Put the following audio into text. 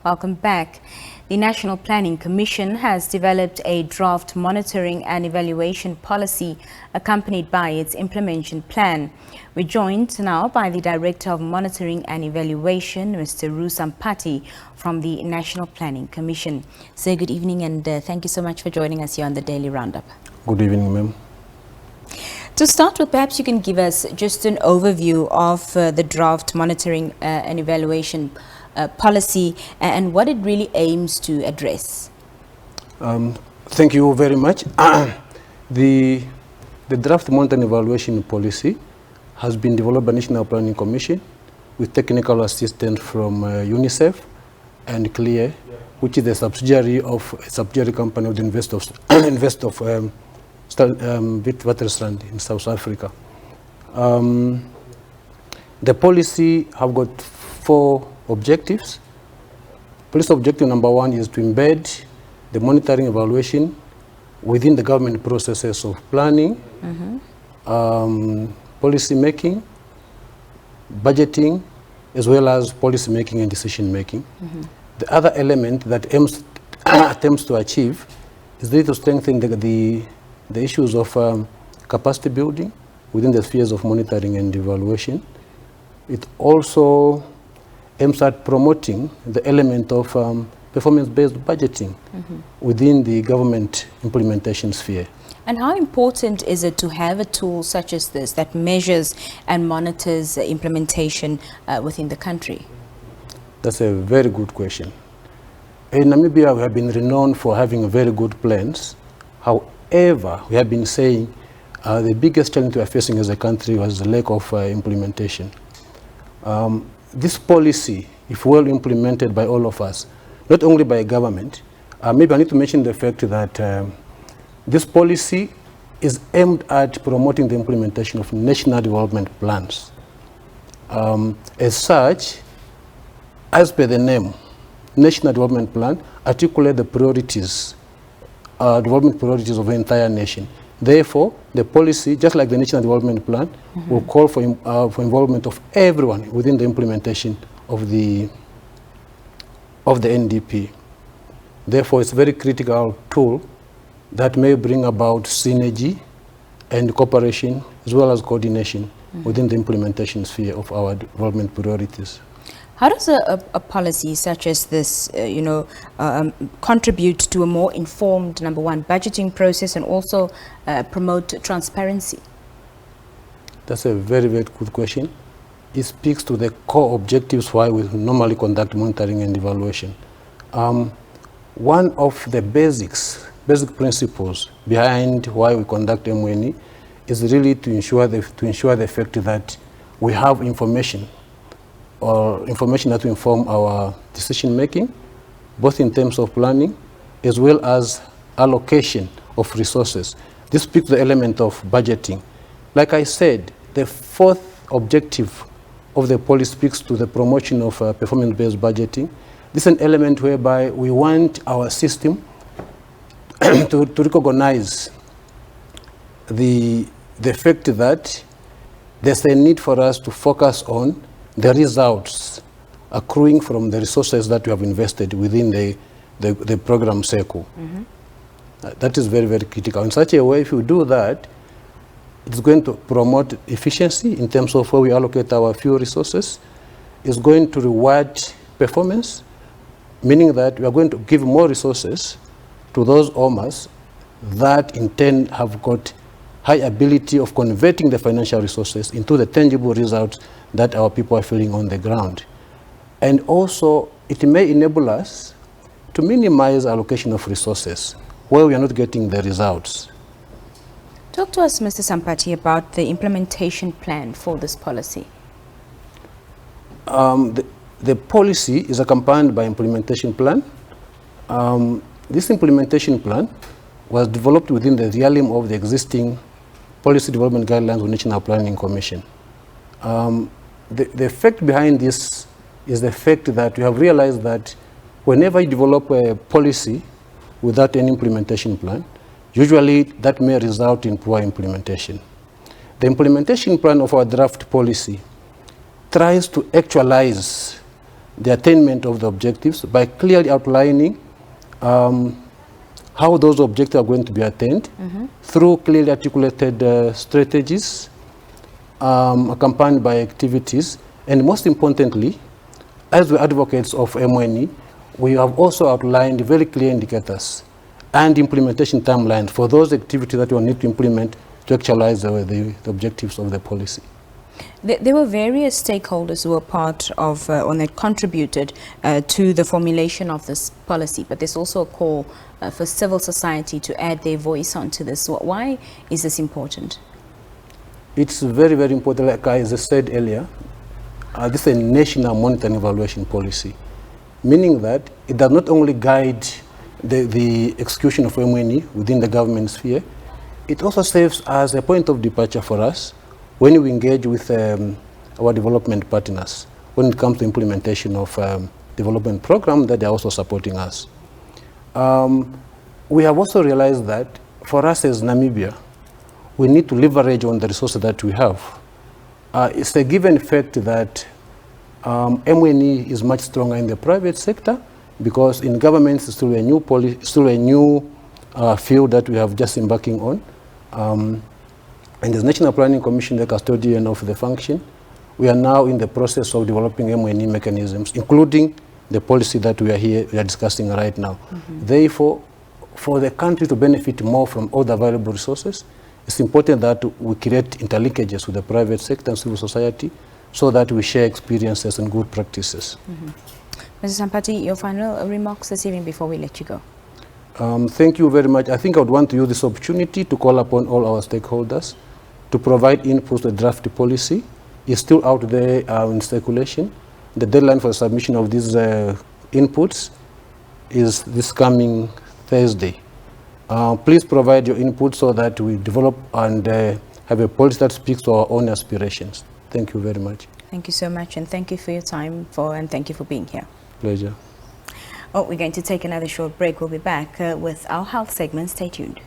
Welcome back. The National Planning Commission has developed a draft monitoring and evaluation policy accompanied by its implementation plan. We're joined now by the Director of Monitoring and Evaluation, Mr. Roux Sampati, from the National Planning Commission. Sir, good evening and thank you so much for joining us here on the Daily Roundup. Good evening, ma'am. To start with, perhaps you can give us just an overview of the draft monitoring and evaluation policy and what it really aims to address. Thank you very much. The draft monitoring and evaluation policy has been developed by the National Planning Commission with technical assistance from UNICEF and CLEAR, which is a subsidiary company of the Invest of Witwatersrand in South Africa. The policy have got 4 objectives. Policy objective number 1 is to embed the monitoring evaluation within the government processes of planning, policy making, budgeting, as well as policy making and decision making. The other element that attempts to achieve is to strengthen the issues of capacity building within the spheres of monitoring and evaluation. It also aims at promoting the element of performance-based budgeting within the government implementation sphere. And how important is it to have a tool such as this that measures and monitors implementation within the country? That's a very good question. In Namibia, we have been renowned for having very good plans. However, we have been saying the biggest challenge we are facing as a country was the lack of implementation. This policy, if well implemented by all of us, not only by government, maybe I need to mention the fact that this policy is aimed at promoting the implementation of national development plans. As such, as per the name, National Development Plan articulate the priorities, development priorities of the entire nation. Therefore, the policy, just like the National Development Plan, will call for involvement of everyone within the implementation of the NDP. Therefore, it's a very critical tool that may bring about synergy and cooperation as well as coordination within the implementation sphere of our development priorities. How does a policy such as this, contribute to a more informed, number one, budgeting process and also promote transparency? That's a very, very good question. It speaks to the core objectives why we normally conduct monitoring and evaluation. One of the basic principles behind why we conduct MNE is really to ensure the fact that we have information that will inform our decision making, both in terms of planning as well as allocation of resources. This speaks to the element of budgeting. Like I said, the 4th objective of the policy speaks to the promotion of performance-based budgeting. This is an element whereby we want our system to recognize the fact that there's a need for us to focus on the results accruing from the resources that we have invested within the program cycle. That is very, very critical. In such a way, if you do that, it's going to promote efficiency in terms of where we allocate our few resources. It's going to reward performance, meaning that we are going to give more resources to those owners that in turn have got high ability of converting the financial resources into the tangible results that our people are feeling on the ground. And also, it may enable us to minimize allocation of resources where we are not getting the results. Talk to us, Mr. Sampati, about the implementation plan for this policy. The policy is accompanied by implementation plan. This implementation plan was developed within the realm of the existing policy development guidelines of the National Planning Commission. The fact behind this is the fact that we have realized that whenever you develop a policy without an implementation plan, usually that may result in poor implementation. The implementation plan of our draft policy tries to actualize the attainment of the objectives by clearly outlining how those objectives are going to be attained through clearly articulated strategies accompanied by activities, and most importantly, as we're advocates of MNE, we have also outlined very clear indicators and implementation timelines for those activities that we need to implement to actualize the objectives of the policy. There were various stakeholders who were part of or that contributed to the formulation of this policy, but there's also a call for civil society to add their voice onto this. Why is this important? It's very, very important. Like I said earlier, this is a national monitoring evaluation policy, meaning that it does not only guide the execution of MNE within the government sphere, it also serves as a point of departure for us when we engage with our development partners when it comes to implementation of development programs that they are also supporting us. We have also realized that for us as Namibia, we need to leverage on the resources that we have. It's a given fact that MNE is much stronger in the private sector, because in governments it's still a new field that we have just embarking on. And as National Planning Commission, the custodian of the function, we are now in the process of developing MNE mechanisms, including the policy that we are discussing right now. Therefore, for the country to benefit more from all the available resources, it's important that we create interlinkages with the private sector and civil society so that we share experiences and good practices. Mr. Sampati, your final remarks this evening before we let you go. Thank you very much. I think I would want to use this opportunity to call upon all our stakeholders to provide input to the draft policy. It's still out there in circulation. The deadline for submission of these inputs is this coming Thursday. Please provide your input so that we develop and have a policy that speaks to our own aspirations. Thank you very much. Thank you so much, and thank you for your time and thank you for being here. Pleasure. Oh, we're going to take another short break. We'll be back with our health segment. Stay tuned.